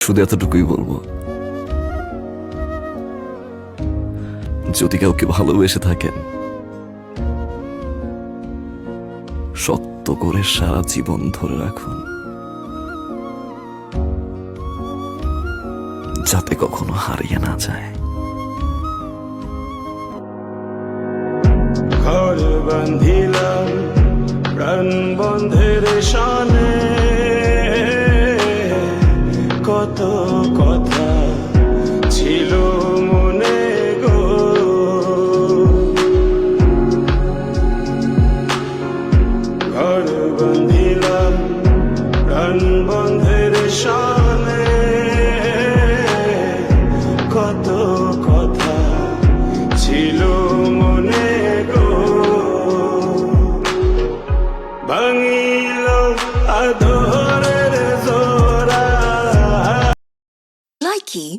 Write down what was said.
শুধু এতটুকুই বলবো, যদি কাউকে ভালোবেসে থাকেন, শক্ত করে সারা জীবন ধরে রাখুন, যাতে কখনো হারিয়ে না যায়। ঘর বান্ধিলাম প্রাণ বন্ধের শানে, কত কথা ছিল মনে গো। ঘর বান্ধিলাম প্রাণ বন্ধের শানে, কত কথা ছিল মনে গো। ভাঙিল আদরের জোড়া। Likey